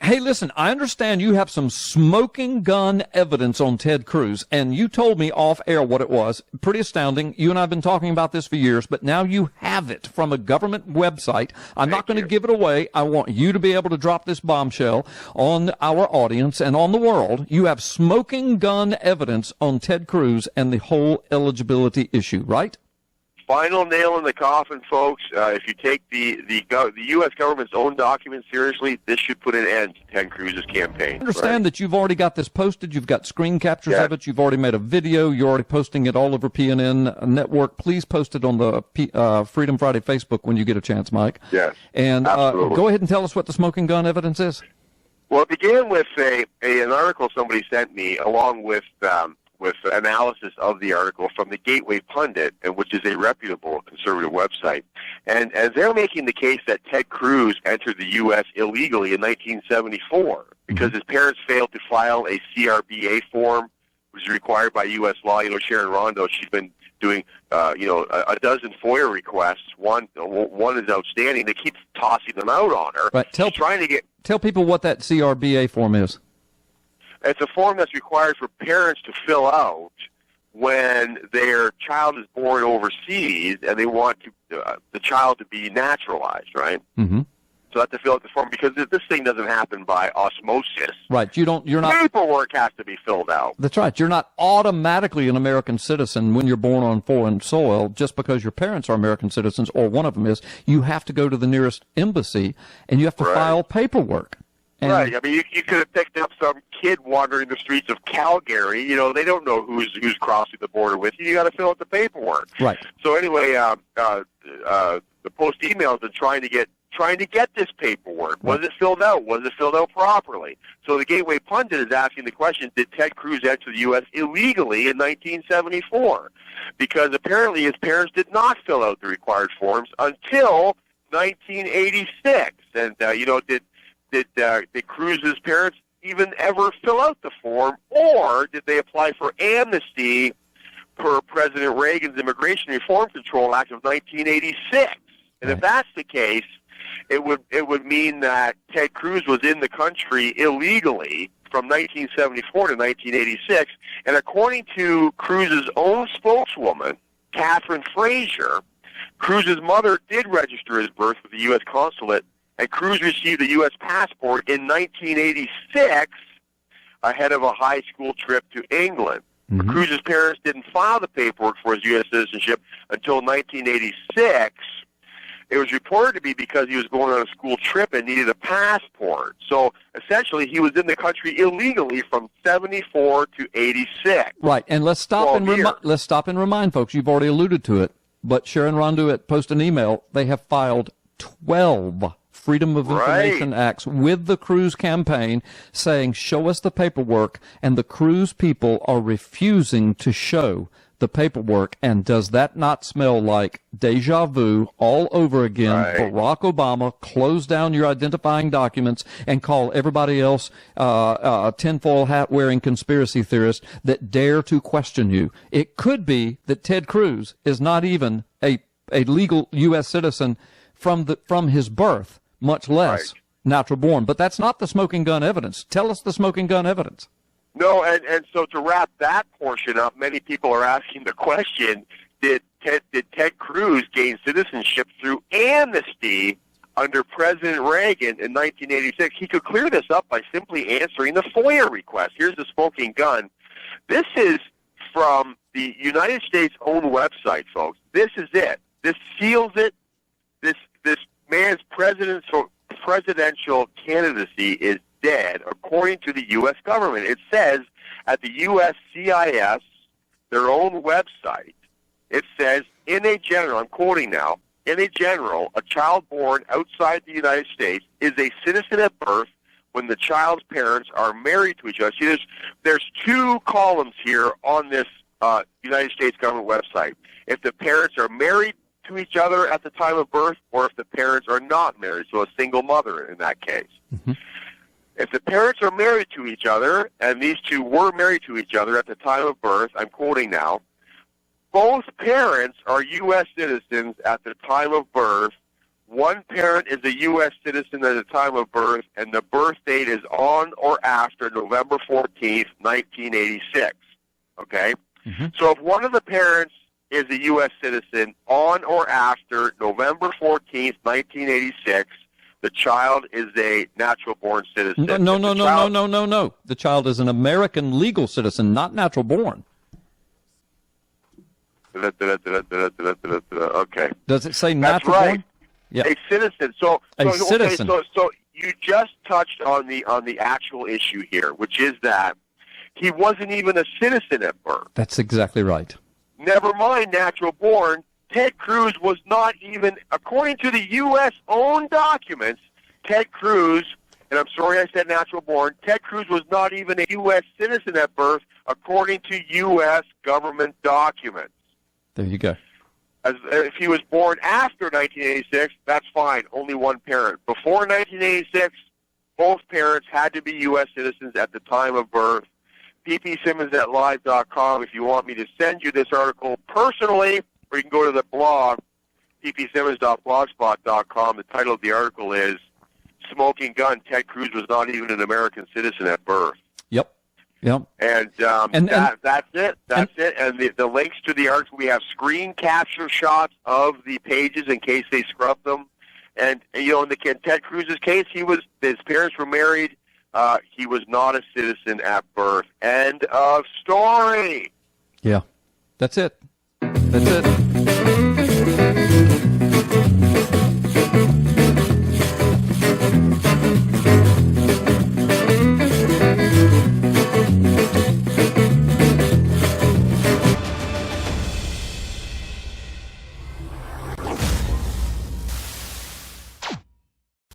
Hey, listen, I understand you have some smoking gun evidence on Ted Cruz, and you told me off air what it was. Pretty astounding. You and I have been talking about this for years, but now you have it from a government website. I'm not going to give it away. I want you to be able to drop this bombshell on our audience and on the world. You have smoking gun evidence on Ted Cruz and the whole eligibility issue, right? Final nail in the coffin, folks. If you take the U.S. government's own documents seriously, this should put an end to Ted Cruz's campaign. I understand that you've already got this posted. You've got screen captures of it. You've already made a video. You're already posting it all over PNN Network. Please post it on the Freedom Friday Facebook when you get a chance, Mike. Yes, and go ahead and tell us what the smoking gun evidence is. Well, it began with an article somebody sent me along with analysis of the article from the Gateway Pundit, which is a reputable conservative website. And they're making the case that Ted Cruz entered the U.S. illegally in 1974 because his parents failed to file a CRBA form, which is required by U.S. law. You know, Sharon Rondo, she's been doing, a dozen FOIA requests. One is outstanding. They keep tossing them out on her. Right. Tell people what that CRBA form is. It's a form that's required for parents to fill out when their child is born overseas and they want the child to be naturalized, right? Mm-hmm. So they have to fill out the form because this thing doesn't happen by osmosis. Right. You're not. Paperwork has to be filled out. That's right. You're not automatically an American citizen when you're born on foreign soil just because your parents are American citizens or one of them is. You have to go to the nearest embassy and you have to file paperwork. Right. I mean, you could have picked up some kid wandering the streets of Calgary. You know, they don't know who's crossing the border with you. You got to fill out the paperwork. Right. So anyway, the Post emails are trying to get this paperwork. Was it filled out? Was it filled out properly? So the Gateway Pundit is asking the question: did Ted Cruz enter the U.S. illegally in 1974? Because apparently his parents did not fill out the required forms until 1986. And did Cruz's parents even ever fill out the form, or did they apply for amnesty per President Reagan's Immigration Reform Control Act of 1986? And if that's the case, it would mean that Ted Cruz was in the country illegally from 1974 to 1986. And according to Cruz's own spokeswoman, Catherine Frazier, Cruz's mother did register his birth with the U.S. consulate, and Cruz received a U.S. passport in 1986 ahead of a high school trip to England. Mm-hmm. Cruz's parents didn't file the paperwork for his U.S. citizenship until 1986. It was reported to be because he was going on a school trip and needed a passport. So essentially, he was in the country illegally from 74 to 86. Right, and let's stop and remind folks. You've already alluded to it, but Sharon Rondo at Post an Email. They have filed 12 Freedom of Information Acts with the Cruz campaign saying, show us the paperwork, and the Cruz people are refusing to show the paperwork. And does that not smell like deja vu all over again? Barack Obama, close down your identifying documents and call everybody else tinfoil hat wearing conspiracy theorists that dare to question you. It could be that Ted Cruz is not even a legal U.S. citizen from his birth, much less natural born. But that's not the smoking gun evidence. Tell us the smoking gun evidence. No, and so to wrap that portion up, many people are asking the question, did Ted Cruz gain citizenship through amnesty under President Reagan in 1986? He could clear this up by simply answering the FOIA request. Here's the smoking gun. This is from the United States' own website, folks. This is it. This seals it. This man's presidential candidacy is dead, according to the U.S. government. It says at the USCIS, their own website, it says, in a general, I'm quoting now, in a general, a child born outside the United States is a citizen at birth when the child's parents are married to each other. See, there's two columns here on this United States government website. If the parents are married to each other at the time of birth, or if the parents are not married, so a single mother in that case. Mm-hmm. If the parents are married to each other, and these two were married to each other at the time of birth, I'm quoting now, both parents are U.S. citizens at the time of birth one parent is a U.S. citizen at the time of birth, and the birth date is on or after November 14th, 1986. Okay? Mm-hmm. So if one of the parents is a U.S. citizen on or after November 14th, 1986, the child is a natural-born citizen. No. The child is an American legal citizen, not natural-born. Okay. Does it say That's natural-born? right. Yeah. A citizen. So citizen. So you just touched on the actual issue here, which is that he wasn't even a citizen at birth. That's exactly right. Never mind natural-born. Ted Cruz was not even, according to the U.S. own documents, Ted Cruz, and I'm sorry I said natural-born, Ted Cruz was not even a U.S. citizen at birth, according to U.S. government documents. There you go. If he was born after 1986, that's fine, only one parent. Before 1986, both parents had to be U.S. citizens at the time of birth. ppsimmons at live.com if you want me to send you this article personally, or you can go to the blog, ppsimmons.blogspot.com. The title of the article is Smoking Gun, Ted Cruz was not even an American citizen at birth. Yep. And that's it. That's it. And the links to the article, we have screen capture shots of the pages in case they scrub them. And, you know, in Ted Cruz's case, his parents were married. He was not a citizen at birth. End of story. Yeah. That's it. That's it.